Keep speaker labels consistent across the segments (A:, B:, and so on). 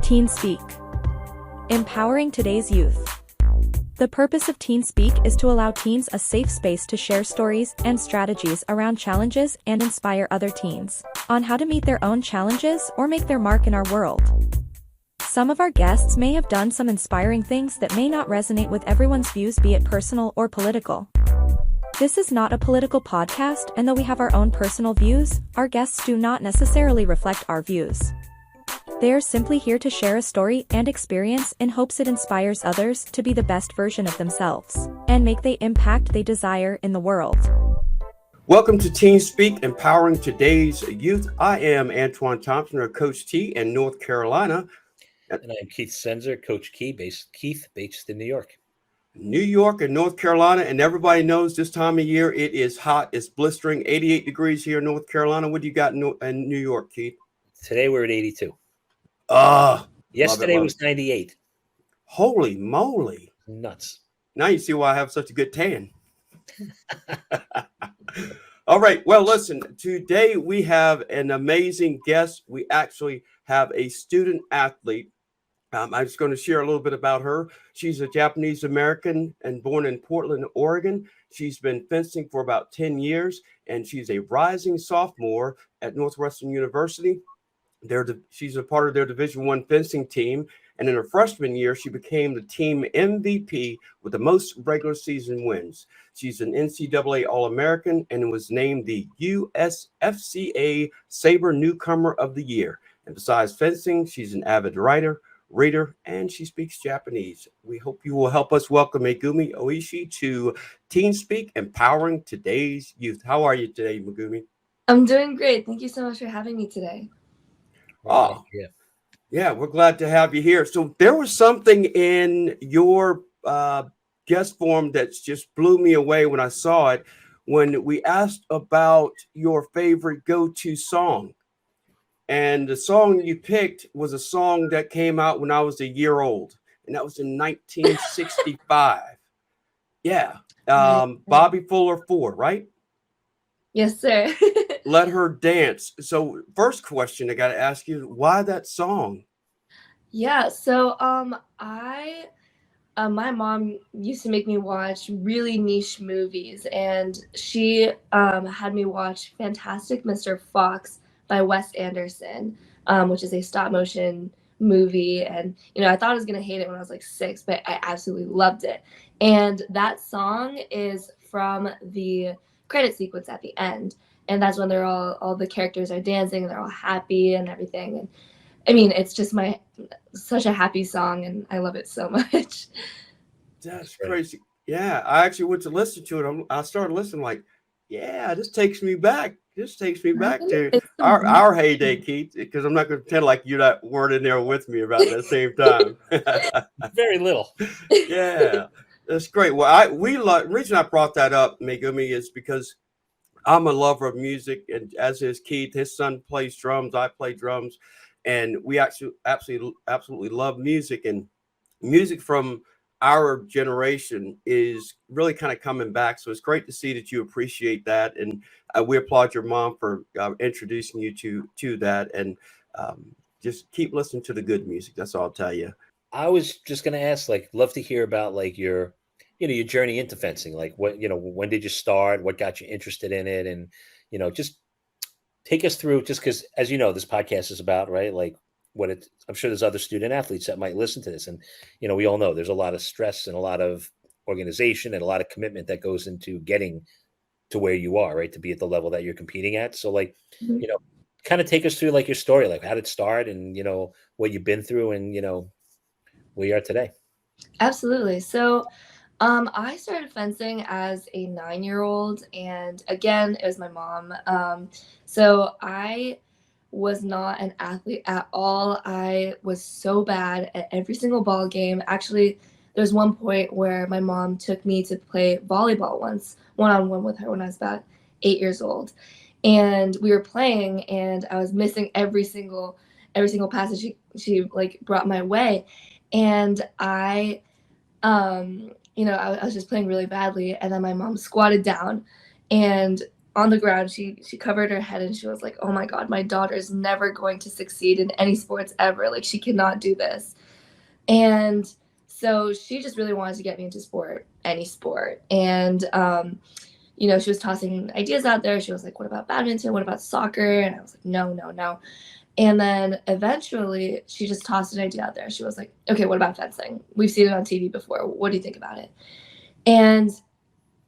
A: TeenSpeak. Empowering today's youth. The purpose of TeenSpeak is to allow teens a safe space to share stories and strategies around challenges and inspire other teens on how to meet their own challenges or make their mark in our world. Some of our guests may have done some inspiring things that may not resonate with everyone's views, be it personal or political. This is not a political podcast, and though we have our own personal views, our guests do not necessarily reflect our views. They are simply here to share a story and experience in hopes it inspires others to be the best version of themselves and make the impact they desire in the world.
B: Welcome to TeenSpeak, Empowering Today's Youth. I am Antoine Thompson, or Coach T in North Carolina.
C: And I'm Keith Senzer, Coach Keith based in New York.
B: New York and North Carolina, and everybody knows this time of year it is hot. It's blistering, 88 degrees here in North Carolina. What do you got in New York, Keith?
C: Today we're at 82.
B: Love
C: Yesterday
B: it.
C: was 98.
B: Holy moly.
C: Nuts.
B: Now you see why I have such a good tan. All right. Well, listen, today we have an amazing guest. We actually have a student athlete. I'm just going to share a little bit about her. She's a Japanese American and born in Portland, Oregon. She's been fencing for about 10 years, and she's a rising sophomore at Northwestern University. She's a part of their Division I fencing team, and in her freshman year, she became the team MVP with the most regular season wins. She's an NCAA All-American and was named the USFCA Saber Newcomer of the Year. And besides fencing, she's an avid reader, and she speaks Japanese. We hope you will help us welcome Megumi Oishi to TeenSpeak, Empowering Today's Youth. How are you today, Megumi?
D: I'm doing great. Thank you so much for having me today.
B: Oh, yeah, we're glad to have you here. So there was something in your guest form that just blew me away when I saw it, when we asked about your favorite go-to song. And the song you picked was a song that came out when I was a year old, and that was in 1965. Yeah. Bobby Fuller 4, right?
D: Yes, sir.
B: Let Her Dance. So first question I got to ask you, why that song?
D: Yeah, so my mom used to make me watch really niche movies, and she had me watch Fantastic Mr. Fox by Wes Anderson, which is a stop motion movie. And, I thought I was going to hate it when I was like 6, but I absolutely loved it. And that song is from the credit sequence at the end. And that's when they're all the characters are dancing and they're all happy and everything. And I mean, it's just such a happy song, and I love it so much.
B: That's crazy. Yeah, I actually went to listen to it. I started listening like, yeah, this takes me back. This takes me back to our heyday, Keith, because I'm not going to pretend like you weren't in there with me about that same time.
C: Very little.
B: Yeah, that's great. Well, the reason I brought that up, Megumi, is because I'm a lover of music, and as is Keith. His son plays drums. I play drums, and we actually absolutely love music. And music from our generation is really kind of coming back. So it's great to see that you appreciate that. And we applaud your mom for introducing you to that. And just keep listening to the good music. That's all I'll tell you.
C: I was just going to ask, love to hear about your journey into fencing. Like when did you start? What got you interested in it? And, just take us through, just because, as you know, this podcast is about, right? Like I'm sure there's other student athletes that might listen to this. And, we all know there's a lot of stress and a lot of organization and a lot of commitment that goes into getting to where you are, right? To be at the level that you're competing at. So kind of take us through your story, how did it start and, what you've been through and, where you are today.
D: Absolutely. So I started fencing as a 9-year-old, and again, it was my mom. So I was not an athlete at all. I was so bad at every single ball game. Actually, there's one point where my mom took me to play volleyball once, one-on-one with her when I was about 8 years old. And we were playing, and I was missing every single pass that she brought my way. And I was just playing really badly. And then my mom squatted down and on the ground. She covered her head and she was like, oh my God, my daughter's never going to succeed in any sports ever. Like, she cannot do this. And so she just really wanted to get me into sport, any sport. And, you know, she was tossing ideas out there. She was like, what about badminton? What about soccer? And I was like, no, no, no. And then eventually she just tossed an idea out there. She was like, okay, what about fencing? We've seen it on TV before. What do you think about it? And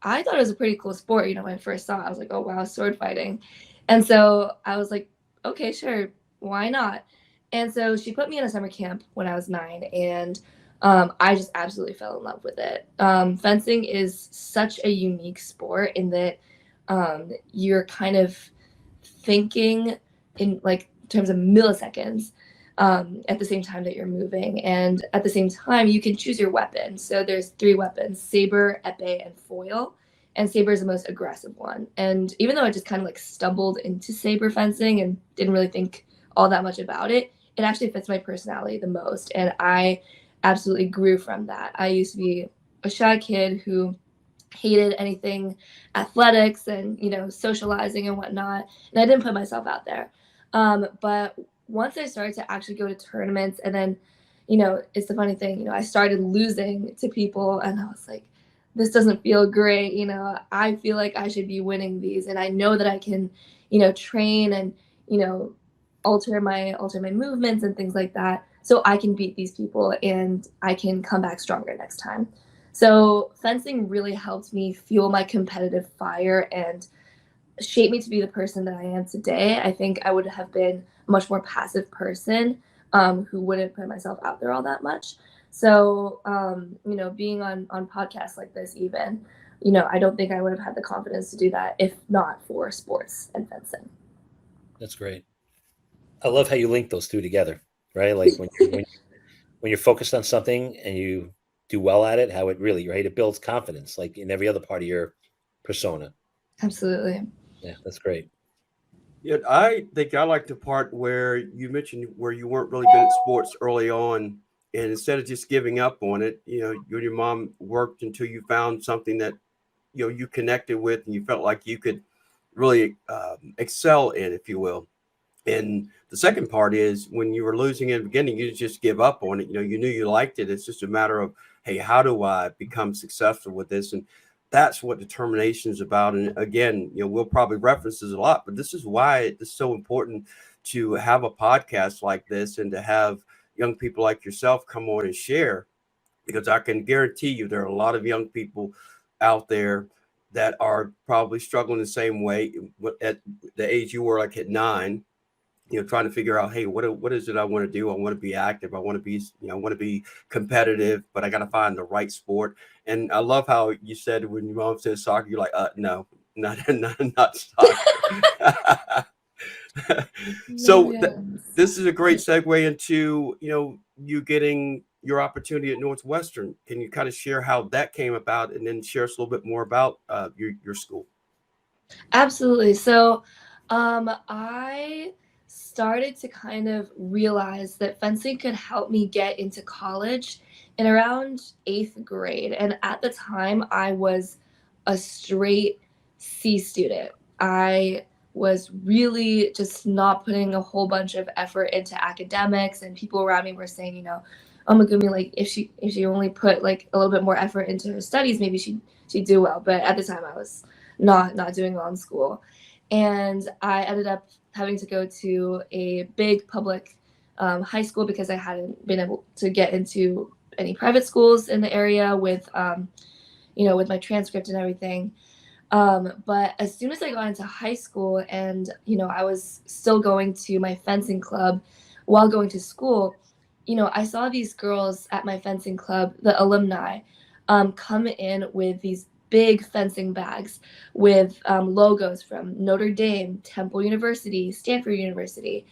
D: I thought it was a pretty cool sport. You know, when I first saw it, I was like, oh, wow, sword fighting. And so I was like, okay, sure, why not? And so she put me in a summer camp when I was 9, and I just absolutely fell in love with it. Fencing is such a unique sport in that you're kind of thinking in like terms of milliseconds at the same time that you're moving. And at the same time, you can choose your weapon. So there's 3 weapons: saber, epee, and foil. And saber is the most aggressive one. And even though I just kind of like stumbled into saber fencing and didn't really think all that much about it, it actually fits my personality the most. And I absolutely grew from that. I used to be a shy kid who hated anything athletics and, you know, socializing and whatnot. And I didn't put myself out there. But once I started to actually go to tournaments, and then, you know, it's the funny thing, you know, I started losing to people and I was like, this doesn't feel great. You know, I feel like I should be winning these. And I know that I can, you know, train and, you know, alter my movements and things like that, so I can beat these people and I can come back stronger next time. So fencing really helped me fuel my competitive fire and shape me to be the person that I am today. I think I would have been a much more passive person who wouldn't put myself out there all that much. So, you know, being on podcasts like this, even, you know, I don't think I would have had the confidence to do that if not for sports and fencing.
C: That's great. I love how you link those two together, right? Like when you're focused on something and you do well at it, how it really, right? It builds confidence, like in every other part of your persona.
D: Absolutely.
C: Yeah, that's great.
B: Yeah, I think I like the part where you mentioned where you weren't really good at sports early on, and instead of just giving up on it, you know, you and your mom worked until you found something that you know you connected with, and you felt like you could really excel in, if you will. And the second part is when you were losing in the beginning, you didn't just give up on it. You know, you knew you liked it. It's just a matter of, hey, how do I become successful with this? And that's what determination is about. And again, you know, we'll probably reference this a lot, but this is why it's so important to have a podcast like this and to have young people like yourself come on and share, because I can guarantee you there are a lot of young people out there that are probably struggling the same way at the age you were, like at 9, you know, trying to figure out, hey, what is it I want to do? I want to be active. I want to be, you know, I want to be competitive, but I got to find the right sport. And I love how you said when your mom said soccer, you're like, no, not soccer. So
D: Yes.
B: this is a great segue into, you know, you getting your opportunity at Northwestern. Can you kind of share how that came about, and then share us a little bit more about your school?
D: Absolutely. So I started to kind of realize that fencing could help me get into college in around 8th grade. And at the time, I was a straight C student. I was really just not putting a whole bunch of effort into academics, and people around me were saying, you know, oh, Megumi, like if she only put like a little bit more effort into her studies, maybe she'd do well. But at the time, I was not doing well in school, and I ended up having to go to a big public high school because I hadn't been able to get into any private schools in the area with you know, with my transcript and everything. But as soon as I got into high school and, you know, I was still going to my fencing club while going to school, you know, I saw these girls at my fencing club, the alumni, come in with these big fencing bags with logos from Notre Dame, Temple University, Stanford University.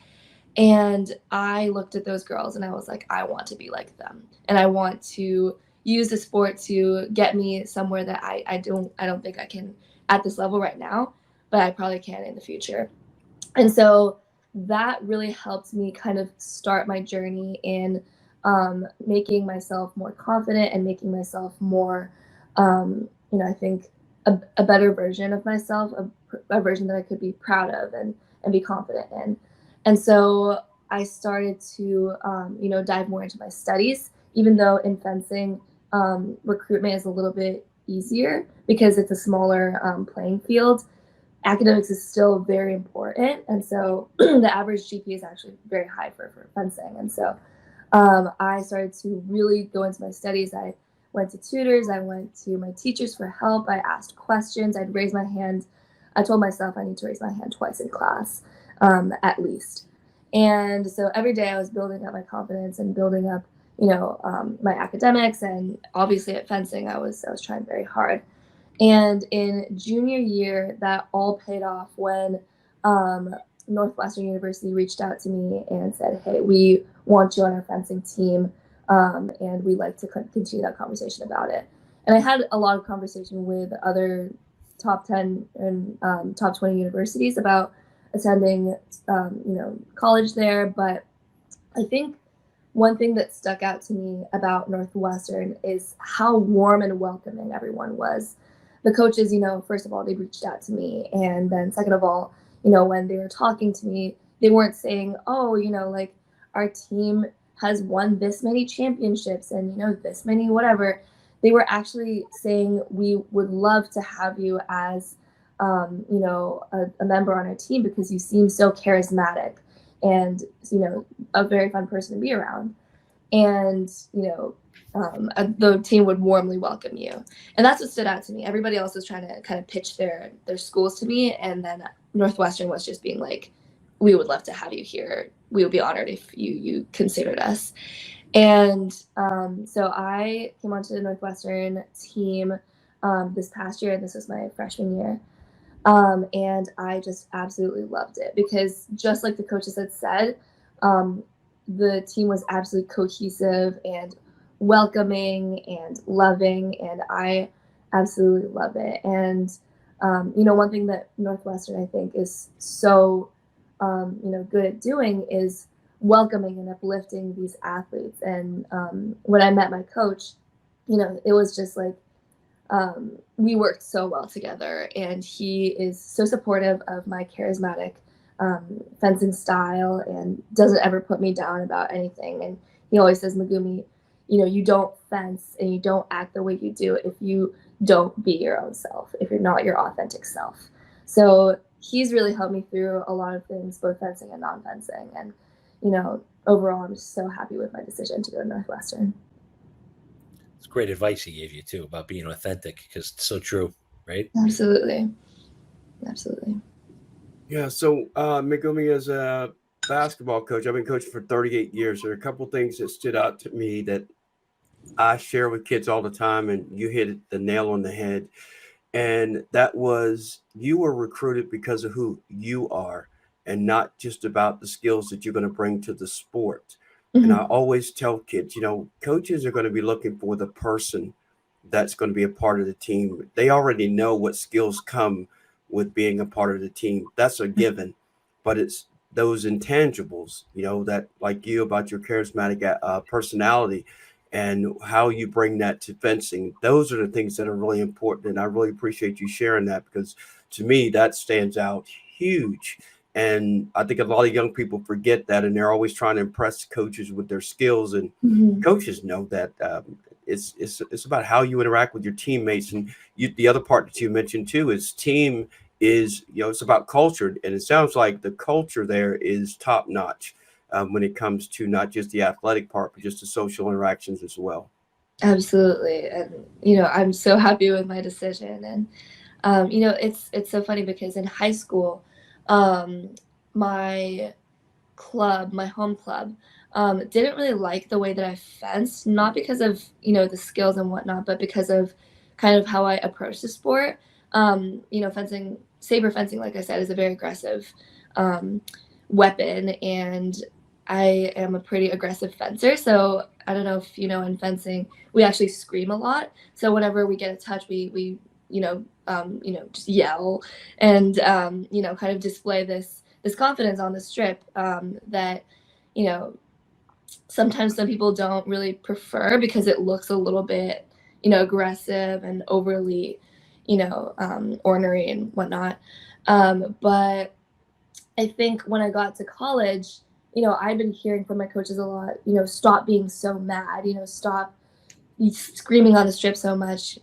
D: And I looked at those girls and I was like, I want to be like them. And I want to use the sport to get me somewhere that I don't think I can at this level right now, but I probably can in the future. And so that really helped me kind of start my journey in making myself more confident and making myself more, you know, I think a better version of myself, a version that I could be proud of and be confident in. And so I started to, dive more into my studies, even though in fencing, recruitment is a little bit easier because it's a smaller playing field. Academics is still very important. And so the average GPA is actually very high for fencing. And so I started to really go into my studies. I went to tutors. I went to my teachers for help. I asked questions. I'd raise my hand. I told myself I need to raise my hand twice in class, at least. And so every day I was building up my confidence and building up, my academics. And obviously at fencing, I was trying very hard. And in junior year, that all paid off when Northwestern University reached out to me and said, hey, we want you on our fencing team, and we'd like to continue that conversation about it. And I had a lot of conversation with other top 10 and top 20 universities about attending, college there. But I think one thing that stuck out to me about Northwestern is how warm and welcoming everyone was. The coaches, first of all, they reached out to me. And then second of all, when they were talking to me, they weren't saying, oh, like our team has won this many championships and, this many whatever. They were actually saying, we would love to have you as, a member on our team because you seem so charismatic and, a very fun person to be around. And, the team would warmly welcome you. And that's what stood out to me. Everybody else was trying to kind of pitch their schools to me. And then Northwestern was just being like, we would love to have you here. We would be honored if you considered us. And so I came onto the Northwestern team this past year. This was my freshman year. And I just absolutely loved it because just like the coaches had said, the team was absolutely cohesive and welcoming and loving, and I absolutely love it. And one thing that Northwestern I think is so good at doing is welcoming and uplifting these athletes. And when I met my coach, it was just like we worked so well together, and he is so supportive of my charismatic fencing style and doesn't ever put me down about anything. And he always says, Megumi, you don't fence and you don't act the way you do if you don't be your own self, if you're not your authentic self. So he's really helped me through a lot of things, both fencing and non-fencing. And, overall, I'm just so happy with my decision to go to Northwestern.
C: It's great advice he gave you too about being authentic, because it's so true, right?
D: Absolutely.
B: Yeah. So Megumi, as a basketball coach, I've been coaching for 38 years. There are a couple things that stood out to me that I share with kids all the time, and you hit the nail on the head. And that was, you were recruited because of who you are and not just about the skills that you're going to bring to the sport.
D: Mm-hmm.
B: And I always tell kids, coaches are going to be looking for the person that's going to be a part of the team. They already know what skills come with being a part of the team. That's a given, but it's those intangibles, that like you about your charismatic personality and how you bring that to fencing. Those are the things that are really important. And I really appreciate you sharing that, because to me, that stands out huge. And I think a lot of young people forget that, and they're always trying to impress coaches with their skills. And coaches know that it's about how you interact with your teammates. And the other part that you mentioned too is team is, it's about culture. And it sounds like the culture there is top notch when it comes to not just the athletic part, but just the social interactions as well.
D: Absolutely. And, I'm so happy with my decision. And, it's so funny because in high school, my home club, didn't really like the way that I fenced, not because of, the skills and whatnot, but because of kind of how I approach the sport. Fencing, Saber fencing, like I said, is a very aggressive weapon, and I am a pretty aggressive fencer. So I don't know if in fencing we actually scream a lot. So whenever we get a touch, we just yell and kind of display this confidence on the strip that sometimes some people don't really prefer because it looks a little bit aggressive and overly ornery and whatnot. But I think when I got to college, I'd been hearing from my coaches a lot, stop being so mad, stop screaming on the strip so much,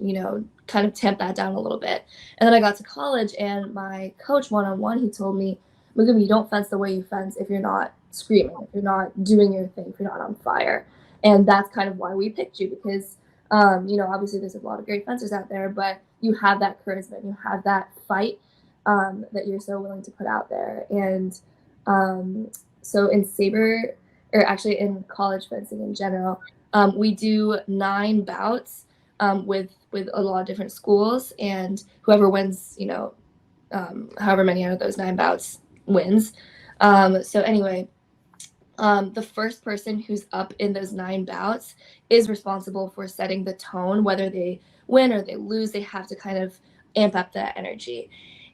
D: kind of tamp that down a little bit. And then I got to college, and my coach one-on-one, he told me, Megumi, you don't fence the way you fence if you're not screaming, if you're not doing your thing, if you're not on fire. And that's kind of why we picked you, because, obviously there's a lot of great fencers out there, but you have that charisma, you have that fight that you're so willing to put out there. And so in Saber, or actually in college fencing in general, we do 9 bouts with a lot of different schools, and whoever wins, however many out of those 9 bouts wins. So anyway, the first person who's up in those 9 bouts is responsible for setting the tone. Whether they win or they lose, they have to kind of amp up that energy.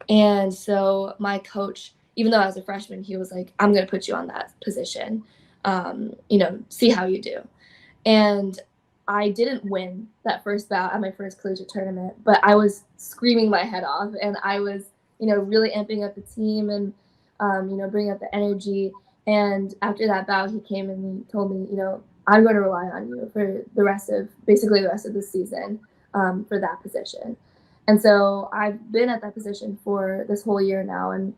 D: And so my coach, even though I was a freshman, he was like, I'm going to put you on that position, see how you do. And I didn't win that first bout at my first collegiate tournament, but I was screaming my head off, and I was, really amping up the team and, bringing up the energy. And after that bout, he came and he told me, I'm going to rely on you for the rest of the season for that position. And so I've been at that position for this whole year now. And,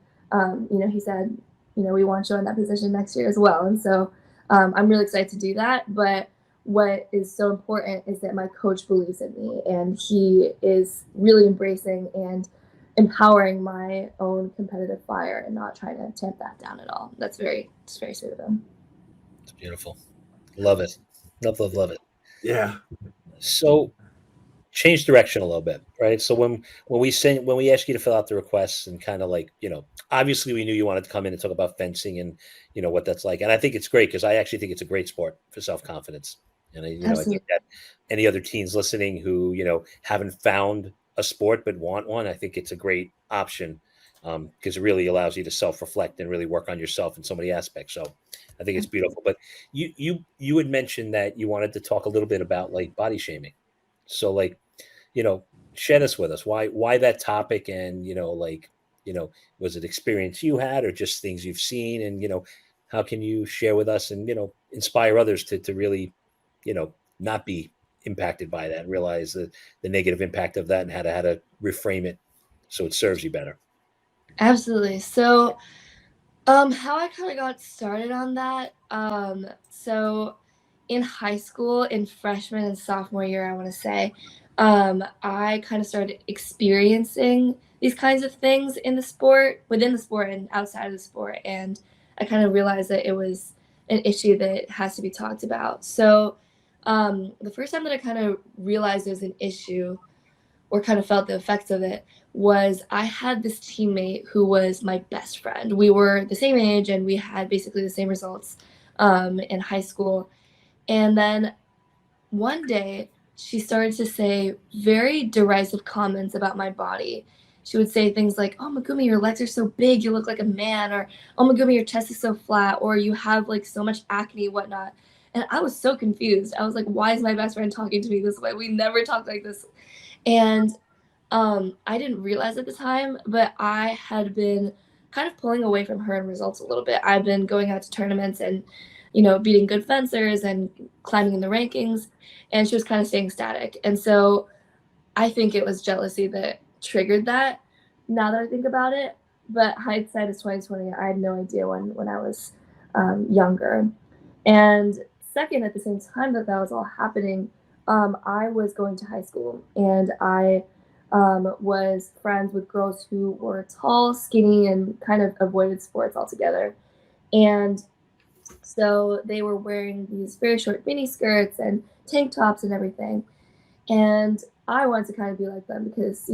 D: he said, we want you in that position next year as well. And so I'm really excited to do that. But what is so important is that my coach believes in me, and he is really embracing and empowering my own competitive fire and not trying to tamp that down at all. It's very sweet of him.
C: It's beautiful. Love it. Love it.
B: Yeah.
C: So change direction a little bit, right? So when we ask you to fill out the requests, and kind of like, obviously we knew you wanted to come in and talk about fencing and what that's like. And I think it's great, because I actually think it's a great sport for self-confidence. And I think that any other teens listening who, haven't found a sport but want one, I think it's a great option, because it really allows you to self-reflect and really work on yourself in so many aspects. So I think it's beautiful. But you had mentioned that you wanted to talk a little bit about like body shaming. So like, share this with us. Why that topic? And, was it experience you had, or just things you've seen? And, how can you share with us and, inspire others to really, not be impacted by that, and realize the negative impact of that, and how to reframe it so it serves you better?
D: Absolutely. So how I kind of got started on that. So in high school, in freshman and sophomore year, I want to say, I kind of started experiencing these kinds of things within the sport and outside of the sport. And I kind of realized that it was an issue that has to be talked about. So the first time that I kind of realized it was an issue, or kind of felt the effects of it, was I had this teammate who was my best friend. We were the same age, and we had basically the same results in high school. And then one day, she started to say very derisive comments about my body. She would say things like, "Oh, Megumi, your legs are so big, you look like a man," or, "Oh, Megumi, your chest is so flat," or, "You have like so much acne," whatnot. And I was so confused. I was like, why is my best friend talking to me this way? We never talked like this. And I didn't realize at the time, but I had been kind of pulling away from her in results a little bit. I've been going out to tournaments and, beating good fencers and climbing in the rankings, and she was kind of staying static. And so I think it was jealousy that triggered that, now that I think about it. But hindsight is 2020. I had no idea when I was younger. And second, at the same time that was all happening, I was going to high school, and I was friends with girls who were tall, skinny, and kind of avoided sports altogether. And so they were wearing these very short mini skirts and tank tops and everything. And I wanted to kind of be like them, because,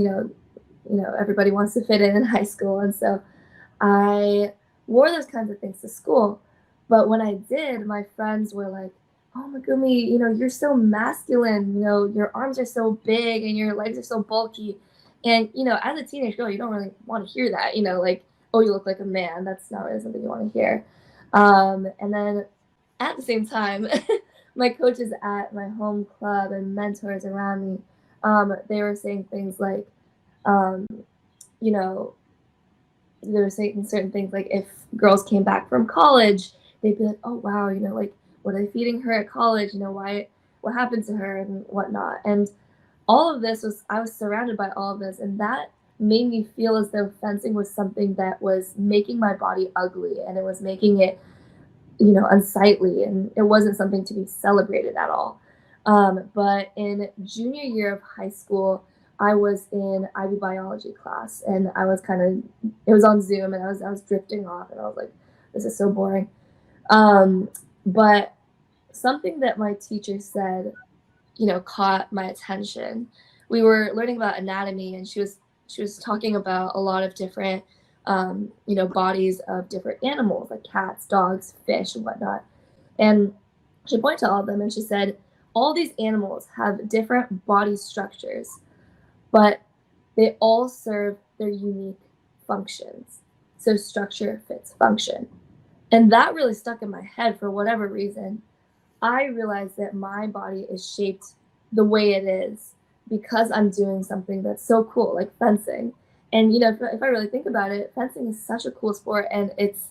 D: everybody wants to fit in high school. And so I wore those kinds of things to school. But when I did, my friends were like, "Oh, Megumi, you're so masculine. Your arms are so big and your legs are so bulky." And, as a teenage girl, you don't really want to hear that, like, "Oh, you look like a man." That's not really something you want to hear. And then at the same time, my coaches at my home club and mentors around me, they were saying things like, um, you know, there were certain things, like if girls came back from college, they'd be like, oh wow, like, what are they feeding her at college? What happened to her and whatnot. And all of this I was surrounded by all of this, and that made me feel as though fencing was something that was making my body ugly, and it was making it, unsightly, and it wasn't something to be celebrated at all. But in junior year of high school, I was in IB biology class, and I was it was on Zoom, and I was drifting off, and I was like, this is so boring. But something that my teacher said, caught my attention. We were learning about anatomy, and she was talking about a lot of different, bodies of different animals, like cats, dogs, fish, and whatnot. And she pointed to all of them, and she said, all these animals have different body structures, but they all serve their unique functions. So structure fits function. And that really stuck in my head for whatever reason. I realized that my body is shaped the way it is because I'm doing something that's so cool, like fencing. And, if I really think about it, fencing is such a cool sport, and it's,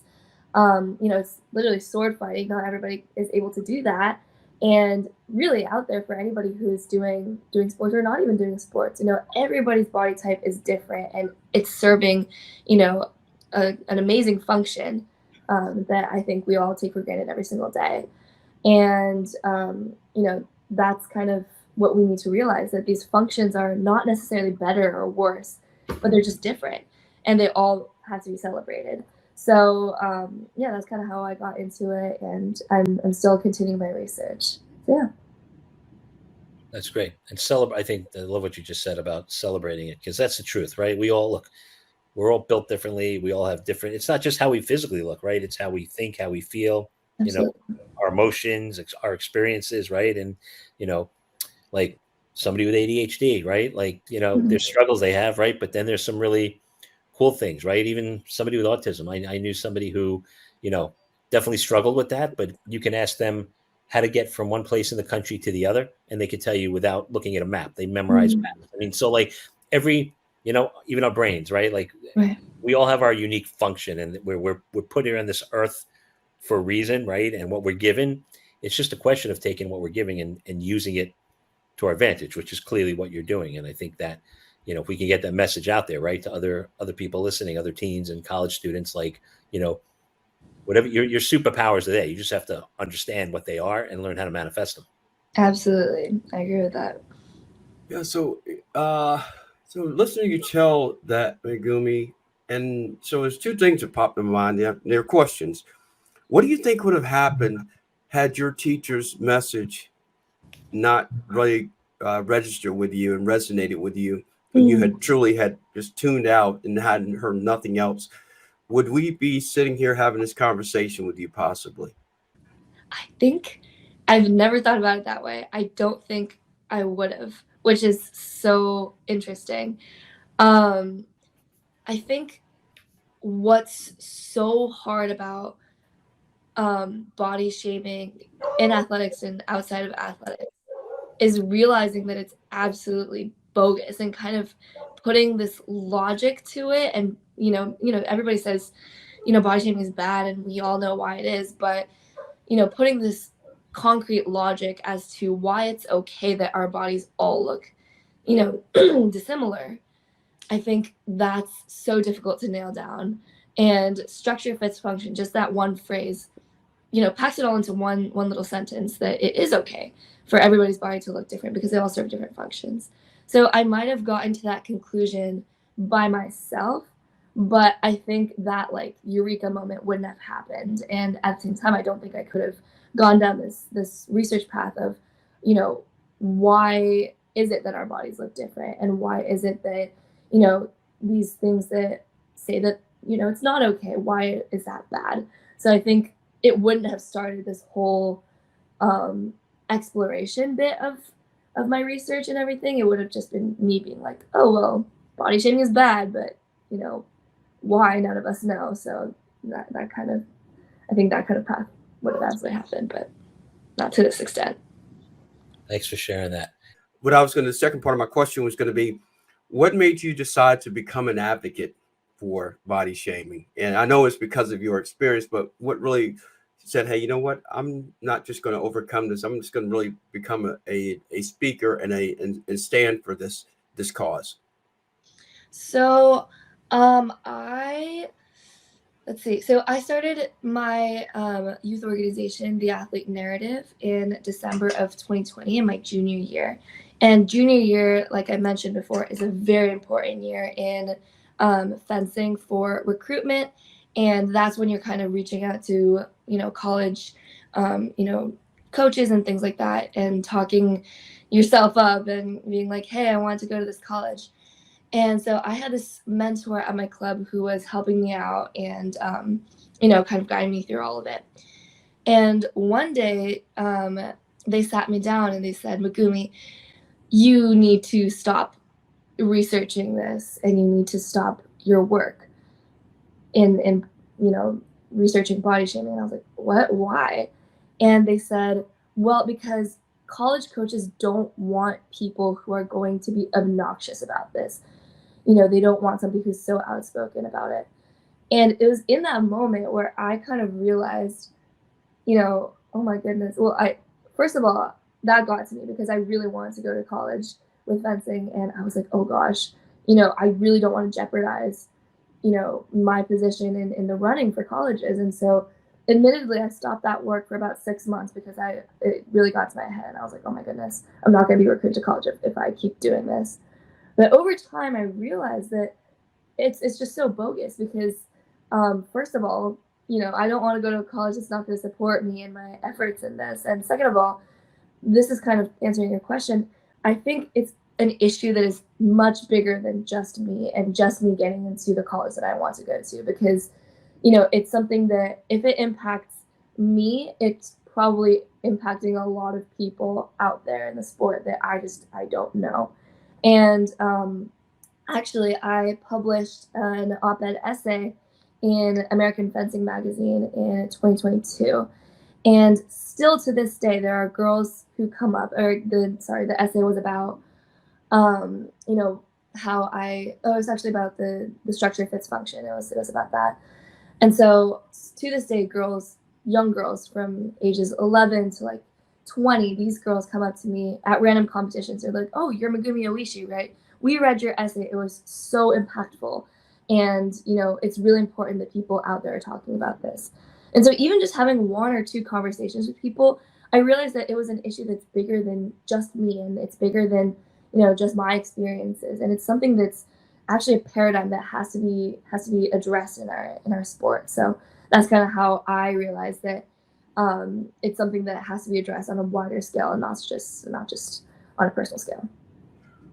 D: it's literally sword fighting. Not everybody is able to do that. And really out there for anybody who's doing sports or not even doing sports, everybody's body type is different, and it's serving, an amazing function that I think we all take for granted every single day. And, that's kind of what we need to realize, that these functions are not necessarily better or worse, but they're just different, and they all have to be celebrated. So, that's kind of how I got into it, and I'm still continuing my research. So, yeah.
C: That's great. And I think I love what you just said about celebrating it, because that's the truth, right? We're all built differently. We all have different, it's not just how we physically look, right? It's how we think, how we feel,
D: Absolutely.
C: Our emotions, our experiences, right? And, like somebody with ADHD, right? Like, there's struggles they have, right? But then there's some really cool things, right? Even somebody with autism. I knew somebody who, definitely struggled with that, but you can ask them how to get from one place in the country to the other, and they could tell you without looking at a map. They memorize maps. I mean, so like even our brains, right? Like
D: Right.
C: we all have our unique function, and we're put here on this earth for a reason, right? And what we're given, it's just a question of taking what we're giving and using it to our advantage, which is clearly what you're doing. And I think that, if we can get that message out there, right, to other people listening, other teens and college students, like, whatever your superpowers are there, you just have to understand what they are and learn how to manifest them.
D: Absolutely. I agree with that.
B: Yeah. So listening to you tell that, Megumi, and so there's two things that popped in my mind. They're questions. What do you think would have happened had your teacher's message not really registered with you and resonated with you, and you had truly had just tuned out and hadn't heard nothing else? Would we be sitting here having this conversation with you possibly?
D: I think I've never thought about it that way. I don't think I would have, which is so interesting. I think what's so hard about body shaming in athletics and outside of athletics is realizing that it's absolutely bogus, and kind of putting this logic to it. And everybody says body shaming is bad, and we all know why it is, but putting this concrete logic as to why it's okay that our bodies all look dissimilar, I think that's so difficult to nail down. And structure fits function, just that one phrase, packs it all into one little sentence, that it is okay for everybody's body to look different because they all serve different functions. So I might have gotten to that conclusion by myself, but I think that like eureka moment wouldn't have happened. And at the same time, I don't think I could have gone down this research path of, why is it that our bodies look different, and why is it that, these things that say that, it's not okay, why is that bad? So I think it wouldn't have started this whole exploration bit of my research and everything. It would have just been me being like, oh, well, body shaming is bad, but, why, none of us know. So that kind of, I think that kind of path would have absolutely happened, but not to this extent.
C: Thanks for sharing that.
B: The second part of my question was going to be, what made you decide to become an advocate for body shaming? And I know it's because of your experience, but what really said, hey, you know what? I'm not just going to overcome this. I'm just going to really become a speaker and stand for this cause.
D: So, I let's see. So I started my youth organization, the Athlete Narrative, in December of 2020, in my junior year. And junior year, like I mentioned before, is a very important year in fencing for recruitment, and that's when you're kind of reaching out to college, coaches and things like that, and talking yourself up and being like, hey, I want to go to this college. And so I had this mentor at my club who was helping me out and, kind of guiding me through all of it. And one day they sat me down and they said, Megumi, you need to stop researching this and you need to stop your work in researching body shaming. And I was like, what? Why? And they said, well, because college coaches don't want people who are going to be obnoxious about this. They don't want somebody who's so outspoken about it. And it was in that moment where I kind of realized, oh my goodness. Well, first of all, that got to me because I really wanted to go to college with fencing. And I was like, oh gosh, I really don't want to jeopardize, my position in the running for colleges. And so admittedly, I stopped that work for about 6 months because it really got to my head. I was like, oh my goodness, I'm not going to be recruited to college if I keep doing this. But over time, I realized that it's just so bogus because, first of all, I don't want to go to a college that's not going to support me in my efforts in this. And second of all, this is kind of answering your question. I think it's an issue that is much bigger than just me and just me getting into the college that I want to go to because, it's something that if it impacts me, it's probably impacting a lot of people out there in the sport that I don't know. And actually, I published an op-ed essay in American Fencing magazine in 2022. And still to this day, there are girls who come up, the essay was about, how it was actually about the structure fits function. It was about that. And so to this day, young girls from ages 11 to like 20, these girls come up to me at random competitions. They're like, oh, you're Megumi Oishi, right? We read your essay. It was so impactful. And, it's really important that people out there are talking about this. And so even just having one or two conversations with people, I realized that it was an issue that's bigger than just me. And it's bigger than, just my experiences. And it's something that's actually a paradigm that has to be addressed in our sport. So that's kind of how I realized that it's something that has to be addressed on a wider scale and not just on a personal scale.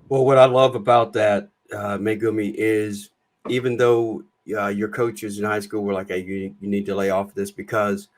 B: Well, what I love about that, Megumi, is even though your coaches in high school were like, hey, you need to lay off this because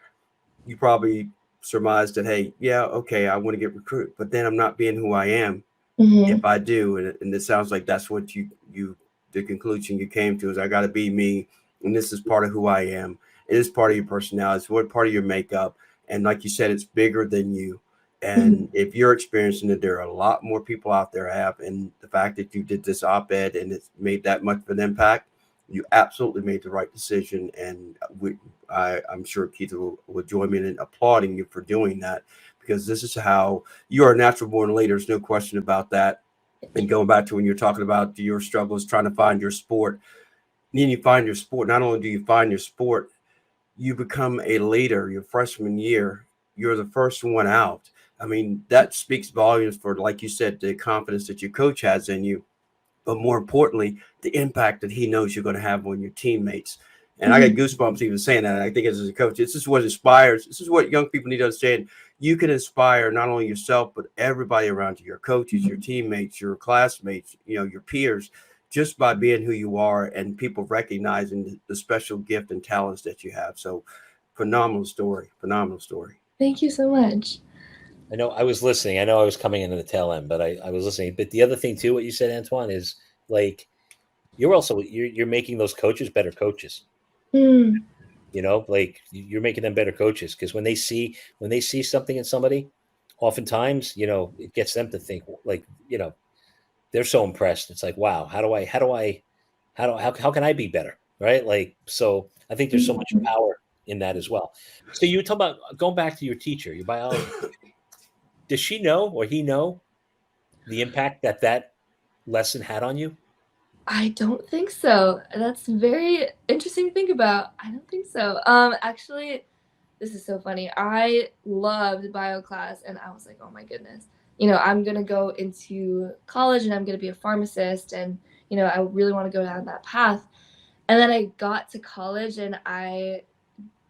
B: you probably surmised that, hey, yeah, okay, I want to get recruited, but then I'm not being who I am if I do. And it sounds like that's what the conclusion you came to is I got to be me. And this is part of who I am. It is part of your personality. It's what part of your makeup. And like you said, it's bigger than you. And if you're experiencing it, there are a lot more people out there have. And the fact that you did this op-ed and it's made that much of an impact, you absolutely made the right decision. And I'm sure Keith will join me in applauding you for doing that, because this is how you are a natural born leader. There's no question about that. And going back to when you're talking about your struggles trying to find your sport, then you find your sport. Not only do you find your sport, you become a leader. Your freshman year, you're the first one out. I mean, that speaks volumes for, like you said, the confidence that your coach has in you, but more importantly, the impact that he knows you're going to have on your teammates. And I got goosebumps even saying that. I think as a coach, this is what inspires. This is what young people need to understand. You can inspire not only yourself, but everybody around you, your coaches, your teammates, your classmates, your peers, just by being who you are and people recognizing the special gift and talents that you have. So phenomenal story.
D: Thank you so much.
C: I know I was listening. I know I was coming into the tail end, but I was listening. But the other thing too, what you said, Antoine, is like you're making those coaches better coaches. Like you're making them better coaches, because when they see something in somebody, oftentimes, it gets them to think like, they're so impressed. It's like, wow, how can I be better? Right. Like, so I think there's so much power in that as well. So you were talking about going back to your teacher, your biology. Does she know or he know the impact that that lesson had on you?
D: I don't think so. That's very interesting to think about. I don't think so. Actually, this is so funny. I loved bio class, and I was like, oh my goodness, I'm gonna go into college and I'm gonna be a pharmacist, and I really want to go down that path. And then I got to college and I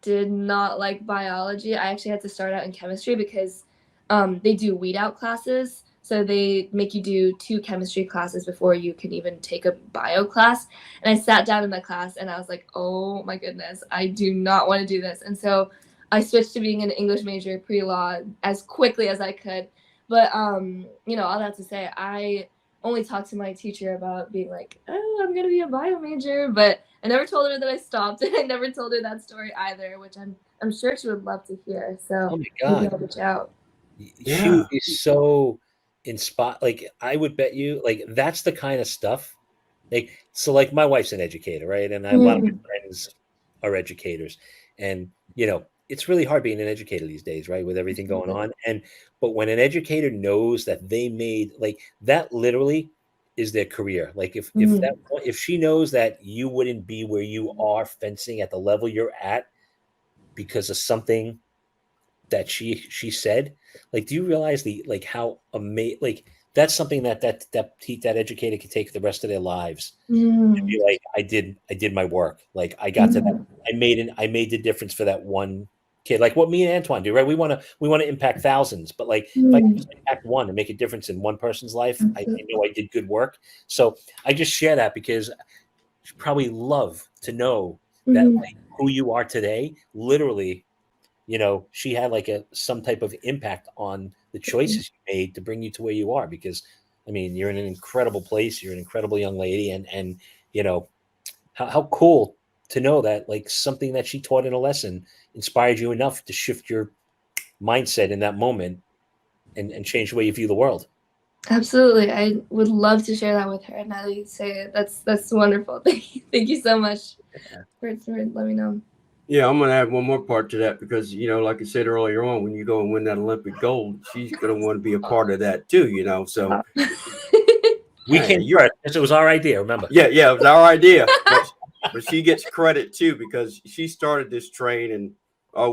D: did not like biology. I actually had to start out in chemistry because they do weed out classes. So they make you do 2 chemistry classes before you can even take a bio class. And I sat down in that class and I was like, oh my goodness, I do not want to do this. And so I switched to being an English major pre-law as quickly as I could. But, all that to say, I only talked to my teacher about being like, oh, I'm going to be a bio major. But I never told her that I stopped. And I never told her that story either, which I'm sure she would love to hear. So
C: Oh my
D: maybe
C: God.
D: I'll reach out.
C: She would be so inspired. Like, I would bet you, like, that's the kind of stuff. Like, so like my wife's an educator, right? And I have a lot of my friends are educators. And, it's really hard being an educator these days, right? With everything going on. But when an educator knows that they made, like, that literally is their career. Like, if she knows that you wouldn't be where you are fencing at the level you're at because of something that she said, like, do you realize how amazing, like, that's something that educator could take the rest of their lives and be like, I did my work. Like, I got to that. I made the difference for that one kid. Like what me and Antoine do, right? We want to impact thousands, but like if I can just impact one and make a difference in one person's life, I know I did good work. So I just share that because you probably love to know that like, who you are today, literally, she had like some type of impact on the choices you made to bring you to where you are. Because I mean, you're in an incredible place. You're an incredible young lady, and how cool to know that like something that she taught in a lesson inspired you enough to shift your mindset in that moment and change the way you view the world.
D: Absolutely. I would love to share that with her. Now that you say it, that's wonderful. Thank you so much for letting me know.
B: Yeah, I'm going to add one more part to that because, like I said earlier on, when you go and win that Olympic gold, she's going to want to be a part of that too, so.
C: We came first. It was our idea, remember?
B: Yeah, it was our idea. But she gets credit too because she started this train and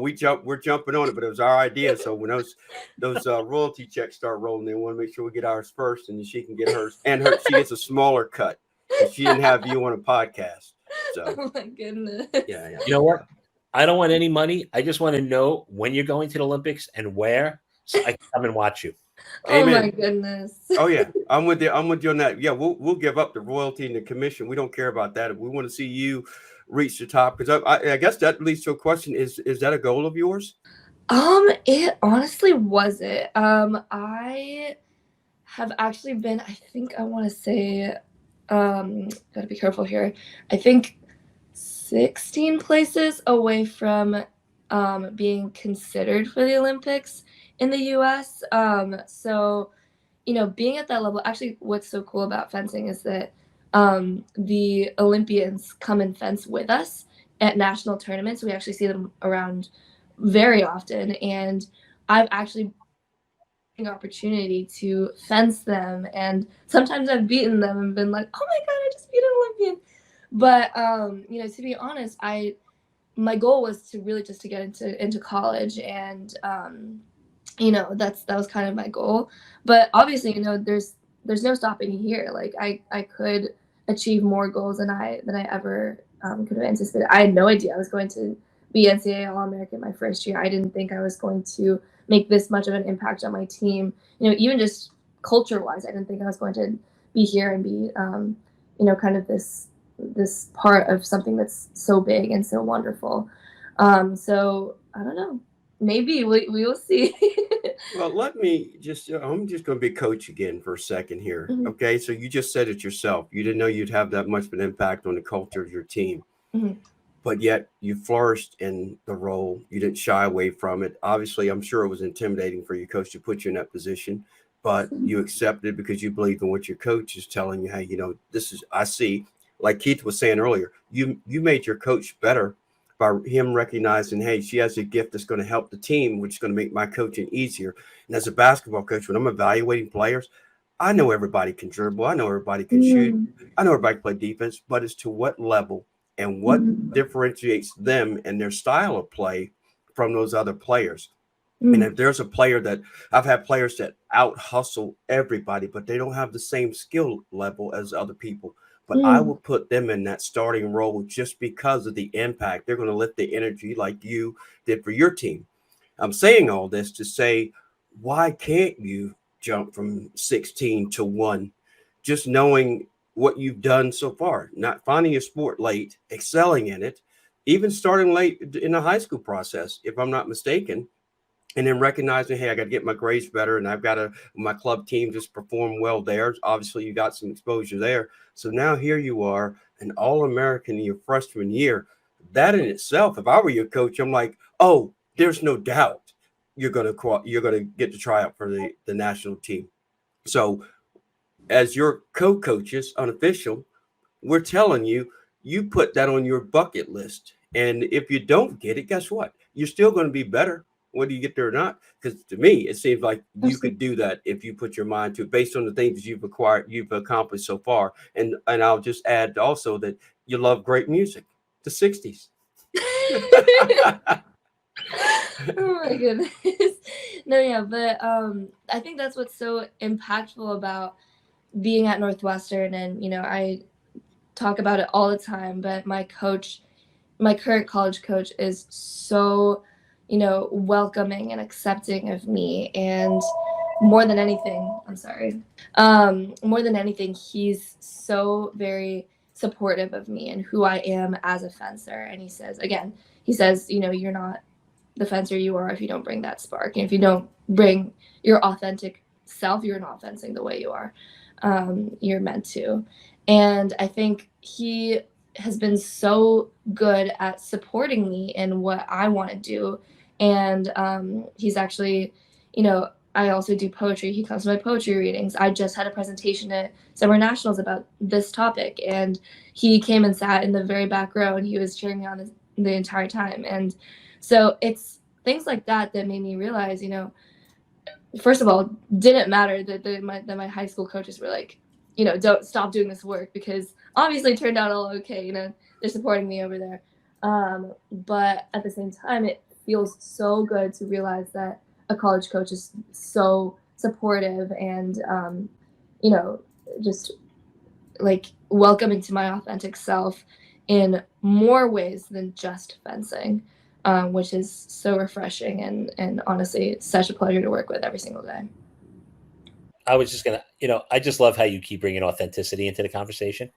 B: we're jumping on it, but it was our idea. So when those royalty checks start rolling, they want to make sure we get ours first, and then she can get hers, and she gets a smaller cut because she didn't have you on a podcast. So,
D: oh my goodness.
B: Yeah.
C: You know what? I don't want any money. I just want to know when you're going to the Olympics and where, so I can come and watch you.
D: Oh my goodness.
B: Oh yeah, I'm with you on that. Yeah, we'll give up the royalty and the commission. We don't care about that. If we want to see you reach the top, because I guess that leads to a question: Is that a goal of yours?
D: It honestly wasn't. I have actually been. I think I want to say, gotta be careful here. I think 16 places away from being considered for the Olympics in the US. So, being at that level, actually what's so cool about fencing is that the Olympians come and fence with us at national tournaments. We actually see them around very often. And I've actually an opportunity to fence them. And sometimes I've beaten them and been like, oh my God, I just beat an Olympian. But, to be honest, my goal was to really just to get into college, and that was kind of my goal. But obviously, there's no stopping here. Like I could achieve more goals than I ever could have anticipated. I had no idea I was going to be NCAA All-American my first year. I didn't think I was going to make this much of an impact on my team. Even just culture-wise, I didn't think I was going to be here and be kind of this part of something that's so big and so wonderful. So I don't know. Maybe we will see.
B: Well, let me I'm just going to be coach again for a second here. Mm-hmm. Okay. So you just said it yourself. You didn't know you'd have that much of an impact on the culture of your team, but yet you flourished in the role. You didn't shy away from it. Obviously, I'm sure it was intimidating for your coach to put you in that position, but you accept it because you believe in what your coach is telling you. Hey, this is, I see, like Keith was saying earlier, you made your coach better by him recognizing, hey, she has a gift that's going to help the team, which is going to make my coaching easier. And as a basketball coach, when I'm evaluating players, I know everybody can dribble. I know everybody can shoot. I know everybody can play defense, but it's to what level and what differentiates them and their style of play from those other players. And if there's a player that I've had players that out hustle everybody, but they don't have the same skill level as other people. But I will put them in that starting role just because of the impact. They're going to lift the energy like you did for your team. I'm saying all this to say, why can't you jump from 16 to 1? Just knowing what you've done so far, not finding your sport late, excelling in it, even starting late in the high school process, if I'm not mistaken. And then recognizing, hey, I got to get my grades better, and I've got to, my club team just perform well there. Obviously, you got some exposure there. So now here you are, an All-American in your freshman year. That in itself, if I were your coach, I'm like, oh, there's no doubt you're going to get to try out for the national team. So as your co-coaches, unofficial, we're telling you, you put that on your bucket list. And if you don't get it, guess what? You're still going to be better whether you get there or not. Because to me, it seems like you could do that if you put your mind to it based on the things you've accomplished so far. And I'll just add also that you love great music, the 60s.
D: Oh my goodness. No, yeah, but I think that's what's so impactful about being at Northwestern. And, I talk about it all the time, but my current college coach is so, welcoming and accepting of me. And more than anything, he's so very supportive of me and who I am as a fencer. And he says, you're not the fencer you are if you don't bring that spark. And if you don't bring your authentic self, you're not fencing the way you are. You're meant to. And I think he has been so good at supporting me in what I want to do. And he's actually, I also do poetry. He comes to my poetry readings. I just had a presentation at Summer Nationals about this topic, and he came and sat in the very back row, and he was cheering me on the entire time. And so it's things like that that made me realize, first of all, didn't matter that my high school coaches were like, don't stop doing this work, because obviously it turned out all okay. They're supporting me over there. But at the same time, it feels so good to realize that a college coach is so supportive and, just like welcoming to my authentic self in more ways than just fencing, which is so refreshing and honestly such a pleasure to work with every single day.
C: I was just going to, I just love how you keep bringing authenticity into the conversation,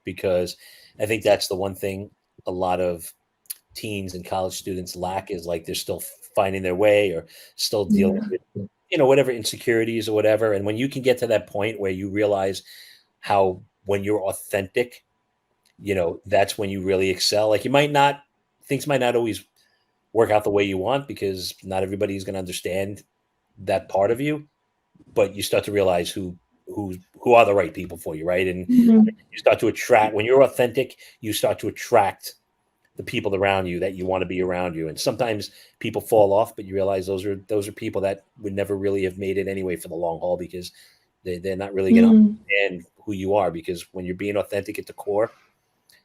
C: because I think that's the one thing a lot of teens and college students lack, is like they're still finding their way or still dealing with, whatever insecurities or whatever. And when you can get to that point where you realize how, when you're authentic, that's when you really excel. Like things might not always work out the way you want, because not everybody is going to understand that part of you, but you start to realize who are the right people for you. Right. And you start to attract, when you're authentic, you start to attract the people around you that you want to be around you. And sometimes people fall off, but you realize those are people that would never really have made it anyway for the long haul, because they're not really going to understand who you are. Because when you're being authentic at the core,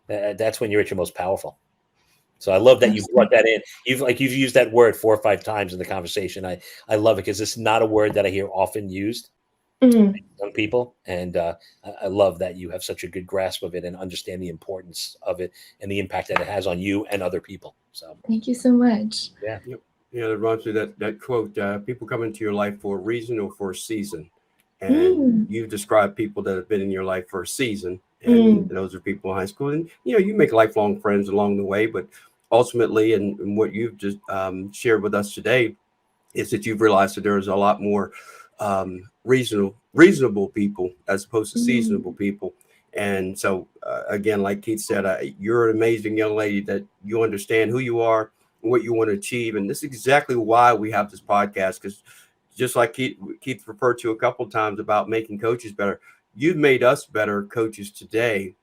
C: that's when you're at your most powerful. So I love that you brought that in. You've used that word 4 or 5 times in the conversation. I love it, because it's not a word that I hear often used by some people. And I love that you have such a good grasp of it and understand the importance of it and the impact that it has on you and other people. So
D: thank you so much.
C: Yeah.
B: Yep. That runs through that quote, people come into your life for a reason or for a season. And you've described people that have been in your life for a season. And those are people in high school. And, you make lifelong friends along the way. But ultimately, and what you've just shared with us today, is that you've realized that there's a lot more reasonable people as opposed to seasonable people. And so, again, like Keith said, you're an amazing young lady, that you understand who you are and what you want to achieve. And this is exactly why we have this podcast, because just like Keith referred to a couple of times about making coaches better. You've made us better coaches today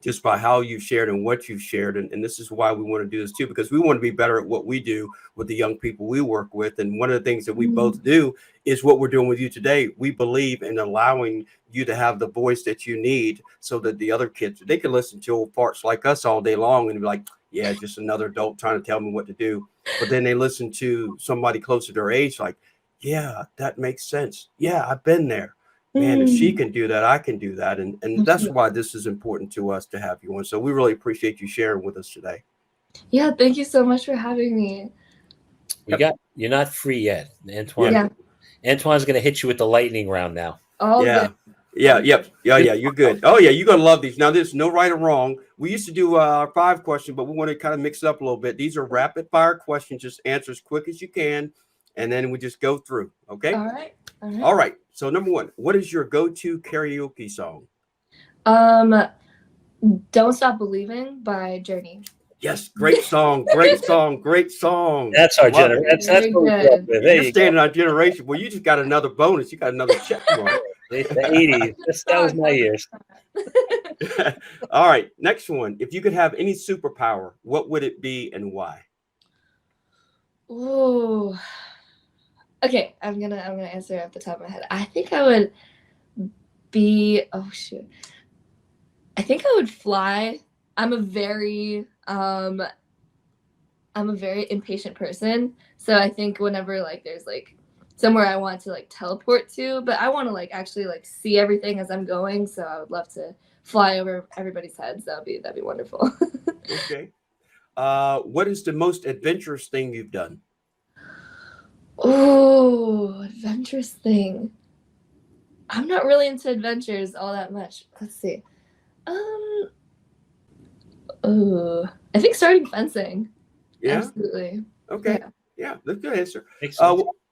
B: just by how you've shared and what you've shared. And this is why we want to do this too, because we want to be better at what we do with the young people we work with. And one of the things that we both do is what we're doing with you today. We believe in allowing you to have the voice that you need so that the other kids, they can listen to old farts like us all day long and be like, yeah, just another adult trying to tell me what to do. But then they listen to somebody closer to their age, like, yeah, that makes sense. Yeah, I've been there. Man, if she can do that, I can do that. And that's why this is important to us to have you on. So we really appreciate you sharing with us today.
D: Yeah, thank you so much for having me.
C: You're not free yet, Antoine.
D: Yeah.
C: Antoine's going to hit you with the lightning round now.
D: All
B: Yeah.
D: good.
B: Yeah, you're good. Oh, yeah, you're going to love these. Now, there's no right or wrong. We used to do 5 questions, but we want to kind of mix it up a little bit. These are rapid fire questions. Just answer as quick as you can, and then we just go through. Okay?
D: All right.
B: So, number 1, what is your go-to karaoke song?
D: Don't Stop Believing by Journey.
B: Yes, great song. Great song.
C: That's our generation. That's what we grew up with.
B: You're staying in our generation. Well, you just got another bonus. You got another check mark.
C: The 80s. That was my years.
B: All right, next one. If you could have any superpower, what would it be and why?
D: Ooh. Okay, I'm gonna answer it off the top of my head. I think I would be I think I would fly. I'm a very impatient person. So I think whenever like there's like somewhere I want to like teleport to, but I want to like actually like see everything as I'm going. So I would love to fly over everybody's heads. That'd be wonderful.
B: Okay. What is the most adventurous thing you've done?
D: Oh, adventurous thing. I'm not really into adventures all that much. Let's see. I think starting fencing.
B: Yeah.
D: Absolutely.
B: Okay. Yeah, that's a good answer.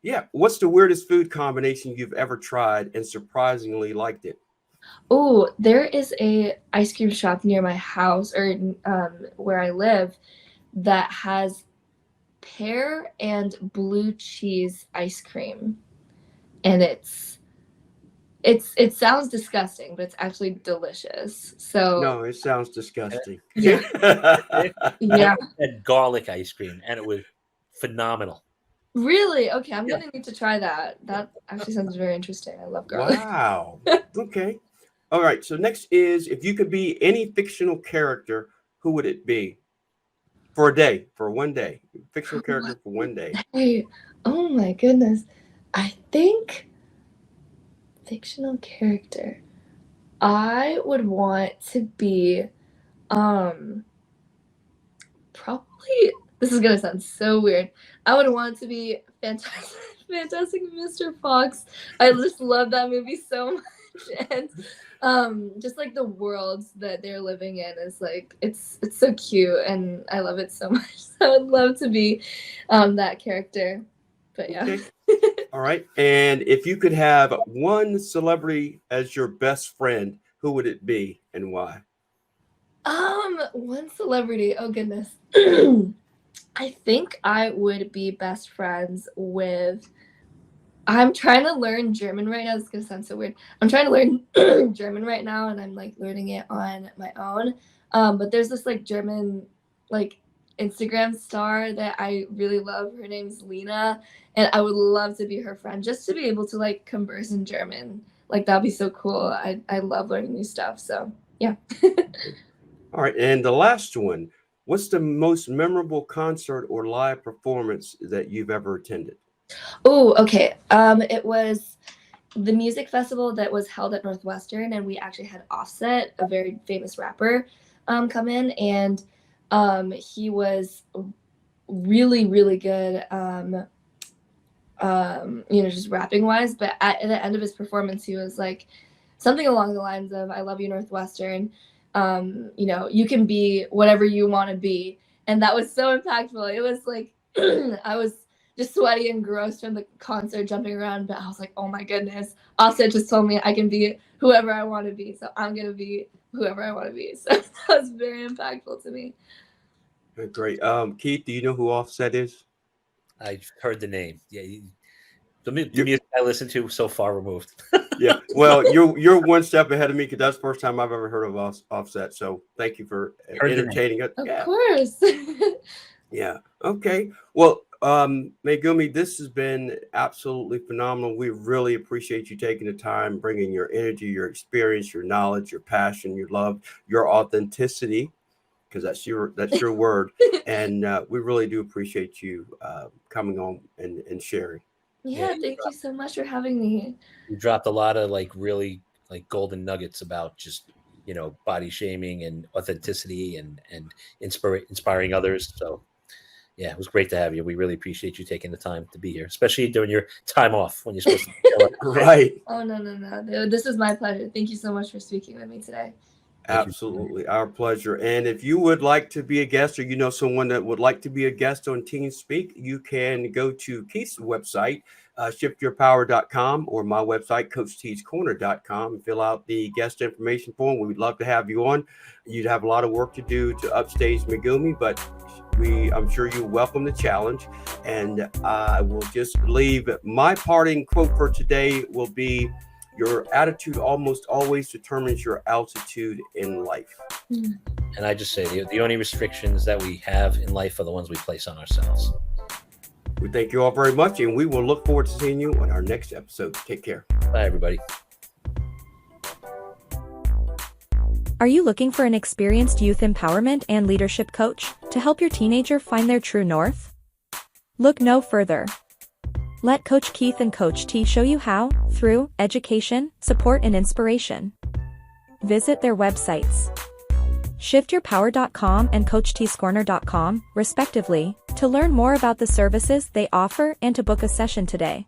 C: Yeah.
B: What's the weirdest food combination you've ever tried and surprisingly liked it?
D: Oh, there is a ice cream shop near my house or where I live that has pear and blue cheese ice cream, and it sounds disgusting, but it's actually delicious. So
B: No, it sounds disgusting.
D: Yeah. Yeah.
C: Had garlic ice cream, and it was phenomenal.
D: Really? Okay, I'm gonna need to try that. That actually sounds very interesting. I love garlic.
B: Wow. Okay. All right. So next is, if you could be any fictional character, who would it be? For a day, for one day. Fictional character for one day.
D: Hey, oh my goodness. I think fictional character. I would want to be probably, this is gonna sound so weird. I would want to be Fantastic Mr. Fox. I just love that movie so much. And just like the worlds that they're living in is like it's so cute and I love it so much. So I would love to be that character. But yeah.
B: Okay. All right. And if you could have one celebrity as your best friend, who would it be and why?
D: One celebrity. Oh goodness. I think I would be best friends with. I'm trying to learn German right now. This is gonna sound so weird. I'm trying to learn German right now, and I'm like learning it on my own. But there's this like German like Instagram star that I really love. Her name's Lena, and I would love to be her friend just to be able to like converse in German. Like that'd be so cool. I love learning new stuff. So yeah.
B: All right. And the last one, what's the most memorable concert or live performance that you've ever attended?
D: Oh, okay. It was the music festival that was held at Northwestern, and we actually had Offset, a very famous rapper, come in, and he was really, really good, just rapping wise. But at the end of his performance, he was like something along the lines of, "I love you, Northwestern. You can be whatever you want to be," and that was so impactful. It was like I was just sweaty and gross from the concert, jumping around, but I was like, oh my goodness, Offset just told me I can be whoever I want to be, so I'm gonna be whoever I want to be. So that was very impactful to me.
B: Great. Keith, do you know who Offset is?
C: I've heard the name. Yeah, The music I listen to so far removed.
B: Yeah, well, you're one step ahead of me because that's the first time I've ever heard of Offset. So thank you for entertaining it.
D: Of course.
B: Yeah. Okay. Well, Megumi, this has been absolutely phenomenal. We really appreciate you taking the time, bringing your energy, your experience, your knowledge, your passion, your love, your authenticity, because that's your word. And we really do appreciate you coming on and sharing.
D: Yeah, thank you so much for having me.
C: You dropped a lot of like really like golden nuggets about just body shaming and authenticity and inspiring others. So yeah, it was great to have you. We really appreciate you taking the time to be here, especially during your time off when you're supposed to be
B: right.
D: Oh no. This is my pleasure. Thank you so much for speaking with me today.
B: Absolutely. Our pleasure. And if you would like to be a guest, or you know someone that would like to be a guest on TeenSpeak, you can go to Keith's website, shiftyourpower.com, or my website, coachtcorner.com, and fill out the guest information form. We'd love to have you on. You'd have a lot of work to do to upstage Megumi, but I'm sure you welcome the challenge. And I will just leave my parting quote for today will be, your attitude almost always determines your altitude in life.
C: And I just say the only restrictions that we have in life are the ones we place on ourselves.
B: We thank you all very much, and we will look forward to seeing you on our next episode. Take care.
C: Bye, everybody.
A: Are you looking for an experienced youth empowerment and leadership coach to help your teenager find their true north? Look no further. Let Coach Keith and Coach T show you how, through education, support, and inspiration. Visit their websites, shiftyourpower.com and coachtscorner.com, respectively, to learn more about the services they offer and to book a session today.